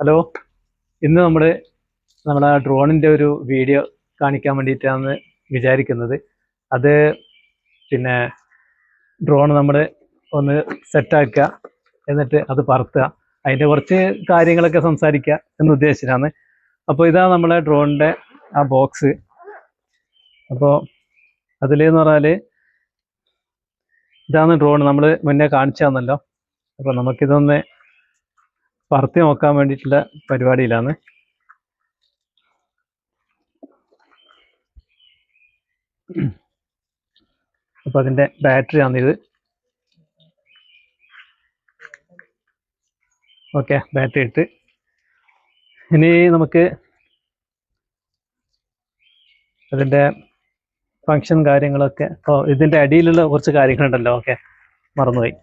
Hello, ഇന്ന് നമ്മുടെ ഡ്രോണിൻ്റെ ഒരു വീഡിയോ കാണിക്കാൻ വേണ്ടിയിട്ടാണ് വിചാരിക്കുന്നത്. അത് പിന്നെ ഡ്രോൺ നമ്മൾ ഒന്ന് സെറ്റാക്കുക, എന്നിട്ട് അത് പറത്തുക, അതിൻ്റെ കുറച്ച് കാര്യങ്ങളൊക്കെ സംസാരിക്കുക എന്ന് ഉദ്ദേശിച്ചിട്ടാണ്. അപ്പോൾ ഇതാണ് നമ്മളെ ഡ്രോണിൻ്റെ ആ ബോക്സ്. അപ്പോൾ അതിലെന്ന് പറഞ്ഞാൽ ഇതാണ് ഡ്രോൺ, നമ്മൾ മുന്നേ കാണിച്ചു തന്നല്ലോ. അപ്പോൾ നമുക്കിതൊന്ന് പറത്തി നോക്കാൻ വേണ്ടിയിട്ടുള്ള പരിപാടിയിലാണ്. അപ്പോൾ അതിൻ്റെ ബാറ്ററി ആണിത്. ഓക്കെ, ബാറ്ററി ഇട്ട് ഇനി നമുക്ക് അതിൻ്റെ ഫങ്ഷൻ കാര്യങ്ങളൊക്കെ. അപ്പോൾ ഇതിൻ്റെ അടിയിലുള്ള കുറച്ച് കാര്യങ്ങളുണ്ടല്ലോ, ഓക്കെ മറന്നുപോയി.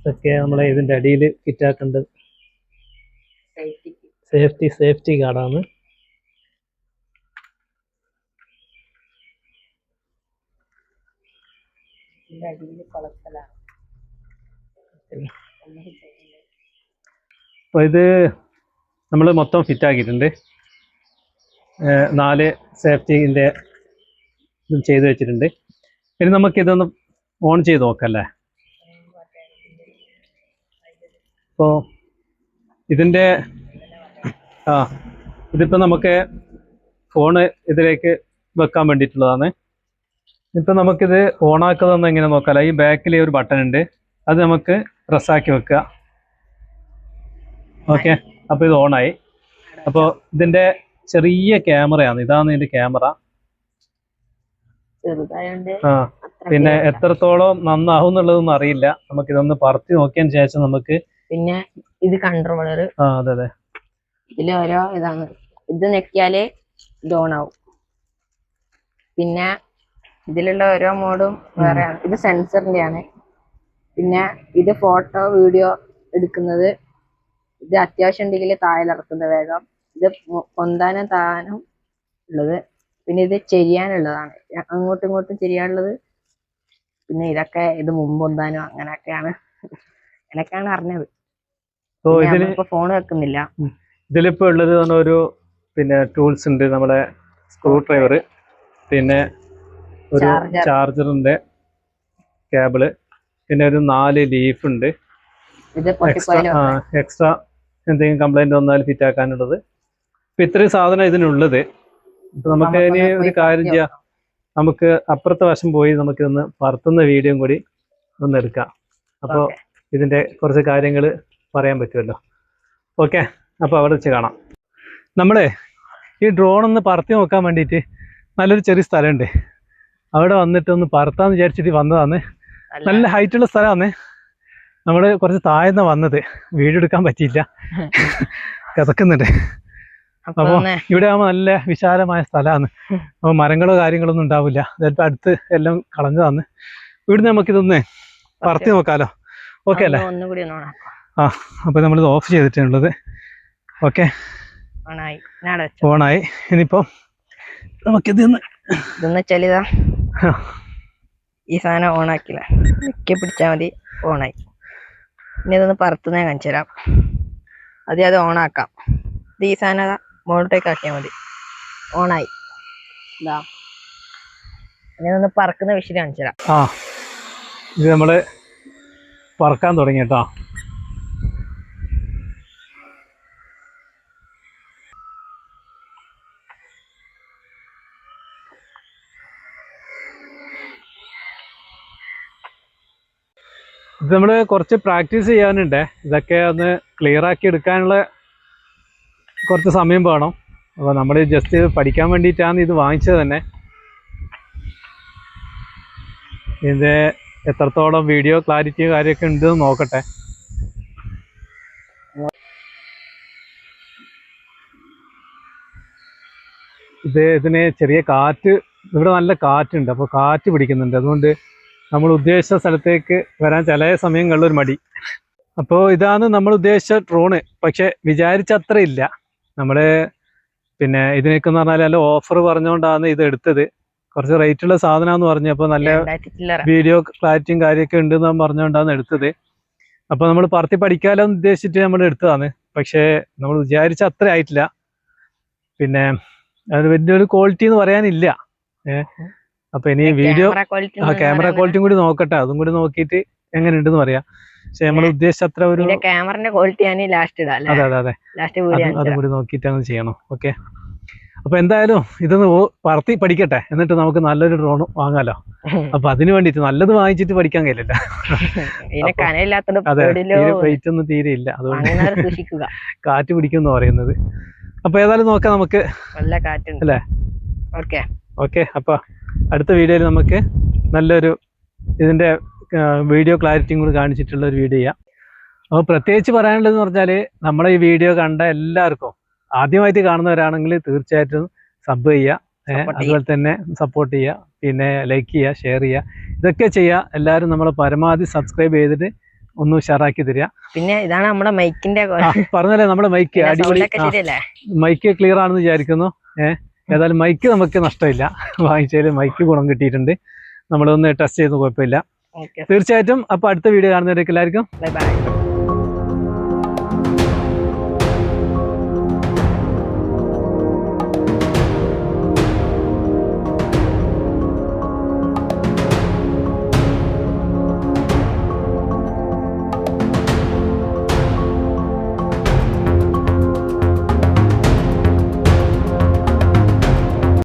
ഇതൊക്കെ നമ്മളെ ഇതിൻ്റെ അടിയിൽ ഫിറ്റാക്കേണ്ടത് സേഫ്റ്റി കാർഡാണ്. അപ്പോൾ ഇത് നമ്മൾ മൊത്തം ഫിറ്റ് ആക്കിയിട്ടുണ്ട്. 4 സേഫ്റ്റിൻ്റെ ഇതും ചെയ്ത് വെച്ചിട്ടുണ്ട്. ഇനി നമുക്കിതൊന്ന് ഓൺ ചെയ്ത് നോക്കല്ലേ. അപ്പോൾ ഇതിൻ്റെ ഇതിപ്പോൾ നമുക്ക് ഫോണ് ഇതിലേക്ക് വെക്കാൻ വേണ്ടിയിട്ടുള്ളതാണ്. ഇപ്പം നമുക്കിത് ഓണാക്കുന്നതെന്ന് എങ്ങനെ നോക്കാമല്ലോ. ഈ ബാക്കിൽ ഒരു ബട്ടൺ ഉണ്ട്, അത് നമുക്ക് പ്രസ്സാക്കി വെക്കുക. ഓക്കെ, അപ്പോൾ ഇത് ഓണായി. അപ്പോൾ ഇതിൻ്റെ ചെറിയ ക്യാമറയാണ്, ഇതാണ് ഇതിൻ്റെ ക്യാമറ. പിന്നെ എത്രത്തോളം നന്നാവും എന്നുള്ളതൊന്നും അറിയില്ല. നമുക്കിതൊന്ന് പറത്തി നോക്കിയതിന് ശേഷം നമുക്ക് പിന്നെ ഇത് കൺട്രോളർ. അതെ, ഇതില് ഓരോ ഇതാണ്. ഇത് ഞെക്കിയാല് ഇത് ഓൺ ആവും. പിന്നെ ഇതിലുള്ള ഓരോ മോഡും വേറെയാണ്. ഇത് സെൻസറിന്റെ ആണ്. പിന്നെ ഇത് ഫോട്ടോ വീഡിയോ എടുക്കുന്നത്. ഇത് അത്യാവശ്യം ഉണ്ടെങ്കിൽ താഴെയിറക്കുന്ന വേഗം. ഇത് പൊന്താനും താനും ഉള്ളത്. പിന്നെ ഇത് ചെരിയാനുള്ളതാണ്, അങ്ങോട്ടും ഇങ്ങോട്ടും ചെരിയാനുള്ളത്. പിന്നെ ഇതൊക്കെ ഇത് മുമ്പൊന്താനും അങ്ങനെയൊക്കെയാണ് അറിഞ്ഞത്. ഇപ്പൊ ഫോൺ വെക്കുന്നില്ല. ഇതിലിപ്പോ ഉള്ളത് ഒരു പിന്നെ ടൂൾസ് ഉണ്ട്, നമ്മളെ സ്ക്രൂ ഡ്രൈവർ, പിന്നെ ഒരു ചാർജറിന്റെ കേബിള്, പിന്നെ ഒരു 4 ലീഫ് ഉണ്ട്. എക്സ്ട്രാ എന്തെങ്കിലും കംപ്ലൈന്റ് വന്നാൽ ഫിറ്റ് ആക്കാനുള്ളത്. ഇപ്പൊ ഇത്രയും സാധനം ഇതിനുള്ളത്. ഇപ്പൊ നമുക്ക് ഇനി ഒരു കാര്യം ചെയ്യാം, നമുക്ക് അപ്പുറത്തെ വശം പോയി നമുക്ക് ഒന്ന് പറത്തുന്ന വീഡിയോയും കൂടി ഒന്ന് എടുക്കാം. അപ്പോൾ ഇതിന്റെ കുറച്ച് കാര്യങ്ങൾ പറയാൻ പറ്റുമല്ലോ. ഓക്കെ, അപ്പോൾ അവിടെ വെച്ച് കാണാം. നമ്മളെ ഈ ഡ്രോൺ ഒന്ന് പറത്തി നോക്കാൻ വേണ്ടിയിട്ട് നല്ലൊരു ചെറിയ സ്ഥലമുണ്ട്, അവിടെ വന്നിട്ട് ഒന്ന് പറത്താന്ന് വിചാരിച്ചിട്ട് വന്നതാണ്. നല്ല ഹൈറ്റുള്ള സ്ഥലമാണ്. നമ്മൾ കുറച്ച് താഴ്ന്ന വന്നത്, വീഡിയോ എടുക്കാൻ പറ്റിയില്ല, കിതക്കുന്നുണ്ട്. അപ്പോൾ ഇവിടെ ആകുമ്പോൾ നല്ല വിശാലമായ സ്ഥലമാണ്. അപ്പോൾ മരങ്ങളോ കാര്യങ്ങളൊന്നും ഉണ്ടാവില്ല. ചിലപ്പോൾ അടുത്ത് എല്ലാം കളഞ്ഞതാണ്. ഇവിടുന്ന് നമുക്കിതൊന്ന് പറത്തി നോക്കാമല്ലോ. ഓക്കെ അല്ലേ? അപ്പോൾ നമ്മളിത് ഓഫ് ചെയ്തിട്ടുള്ളത്. ഓക്കെ, ഓണായി. ഇനിയിപ്പം നമുക്കിതൊന്ന് ചെലിതാ ഈ സാധനം ഓണാക്കില്ല, നിക്കി പിടിച്ചാൽ മതി, ഓണായി. ഇനി ഇതൊന്ന് പറത്തുന്ന കാണിച്ചു തരാം. അത് ഓണാക്കാം. ഇത് ഈ സാധനം മുകളിലേക്ക് ആക്കിയാൽ മതി, ഓണായി. ഇതാ, ഇനി ഇതൊന്ന് പറക്കുന്ന വിഷയം കാണിച്ചു തരാം. ഇത് നമ്മള് പറക്കാൻ തുടങ്ങി കേട്ടോ. ഇത് നമ്മൾ കുറച്ച് പ്രാക്ടീസ് ചെയ്യാനുണ്ട്. ഇതൊക്കെ ഒന്ന് ക്ലിയർ ആക്കി എടുക്കാനുള്ള കുറച്ച് സമയം വേണം. അപ്പോൾ നമ്മൾ ജസ്റ്റ് പഠിക്കാൻ വേണ്ടിയിട്ടാണ് ഇത് വാങ്ങിച്ചത് തന്നെ. ഇതിൻ്റെ എത്രത്തോളം വീഡിയോ ക്ലാരിറ്റി കാര്യമൊക്കെ ഉണ്ടെന്ന് നോക്കട്ടെ. ഇതിന് ചെറിയ കാറ്റ്, ഇവിടെ നല്ല കാറ്റുണ്ട്, അപ്പോൾ കാറ്റ് പിടിക്കുന്നുണ്ട്. അതുകൊണ്ട് നമ്മൾ ഉദ്ദേശിച്ച സ്ഥലത്തേക്ക് വരാൻ ചില സമയങ്ങളിലൊരു മടി. അപ്പോൾ ഇതാണ് നമ്മൾ ഉദ്ദേശിച്ച ഡ്രോണ്. പക്ഷെ വിചാരിച്ച അത്ര ഇല്ല. നമ്മൾ പിന്നെ ഇതിനൊക്കെ എന്ന് പറഞ്ഞാൽ നല്ല ഓഫർ പറഞ്ഞുകൊണ്ടാണ് ഇത് എടുത്തത്. കുറച്ച് റേറ്റ് ഉള്ള സാധനമാന്ന് പറഞ്ഞപ്പോൾ നല്ല 2000 ചില്ലറ. വീഡിയോ ക്ലാരിറ്റിയും കാര്യമൊക്കെ ഉണ്ടെന്ന് പറഞ്ഞുകൊണ്ടാണ് എടുത്തത്. അപ്പോൾ നമ്മൾ പറത്തി പഠിക്കാലോ എന്ന് ഉദ്ദേശിച്ചിട്ട് നമ്മൾ എടുത്തതാണ്. പക്ഷേ നമ്മൾ വിചാരിച്ച അത്ര ആയിട്ടില്ല. പിന്നെ അത് വലിയൊരു ക്വാളിറ്റി എന്ന് പറയാനില്ല. അപ്പൊ ഇനി വീഡിയോ ക്യാമറ ക്വാളിറ്റിയും കൂടി നോക്കട്ടെ, അതും കൂടി നോക്കിയിട്ട് എങ്ങനെ ഉണ്ടെന്ന് പറയാം. പക്ഷെ നമ്മൾ ഉദ്ദേശിച്ച അത്ര ഒരു ക്യാമറന്റെ ക്വാളിറ്റി ആണ് ലാസ്റ്റ് ഇടാം. അതെ അതെ അതെ, അതും കൂടി നോക്കിയിട്ട് അങ്ങ് ചെയ്യണം. ഓക്കെ, അപ്പൊ എന്തായാലും ഇതൊന്ന് പറത്തി പഠിക്കട്ടെ, എന്നിട്ട് നമുക്ക് നല്ലൊരു ഡ്രോൺ വാങ്ങാലോ. അപ്പൊ അതിന് വേണ്ടിട്ട് നല്ലത് വാങ്ങിച്ചിട്ട് പഠിക്കാൻ കഴിയില്ല. അതെ, വെയിറ്റ് ഒന്നും തീരെ ഇല്ല, അതുകൊണ്ട് കാറ്റ് പിടിക്കും എന്ന് പറയുന്നത്. അപ്പൊ ഏതായാലും നോക്കാം നമുക്ക്, നല്ല കാറ്റ് അല്ലേ? ഓക്കെ, അപ്പൊ അടുത്ത വീഡിയോയിൽ നമുക്ക് നല്ലൊരു ഇതിന്റെ വീഡിയോ ക്ലാരിറ്റിയും കൂടി കാണിച്ചിട്ടുള്ള ഒരു വീഡിയോ ചെയ്യാം. അപ്പോൾ പ്രത്യേകിച്ച് പറയാനുള്ളതെന്ന് പറഞ്ഞാൽ നമ്മളെ ഈ വീഡിയോ കണ്ട എല്ലാവർക്കും, ആദ്യമായിട്ട് കാണുന്നവരാണെങ്കിൽ തീർച്ചയായിട്ടും സബ് ചെയ്യുക, അതുപോലെ തന്നെ സപ്പോർട്ട് ചെയ്യുക, പിന്നെ ലൈക്ക് ചെയ്യുക, ഷെയർ ചെയ്യുക, ഇതൊക്കെ ചെയ്യുക. എല്ലാവരും നമ്മളെ പരമാവധി സബ്സ്ക്രൈബ് ചെയ്തിട്ട് ഒന്ന് ഉഷാറാക്കി തരിക. പിന്നെ ഇതാണ് നമ്മുടെ മൈക്കിന്റെ പറഞ്ഞല്ലേ, നമ്മുടെ മൈക്ക് അടിപൊളി, മൈക്ക് ക്ലിയർ ആണെന്ന് വിചാരിക്കുന്നു. ഏതായാലും മൈക്ക് നമുക്ക് നഷ്ടമില്ല, വാങ്ങിച്ചതിൽ മൈക്ക് ഗുണം കിട്ടിയിട്ടുണ്ട്. നമ്മളൊന്ന് ടെസ്റ്റ് ചെയ്ത് കുഴപ്പമില്ല തീർച്ചയായിട്ടും. അപ്പൊ അടുത്ത വീഡിയോ കാണുന്നവരൊക്കെ എല്ലാവർക്കും ബൈ ബൈ.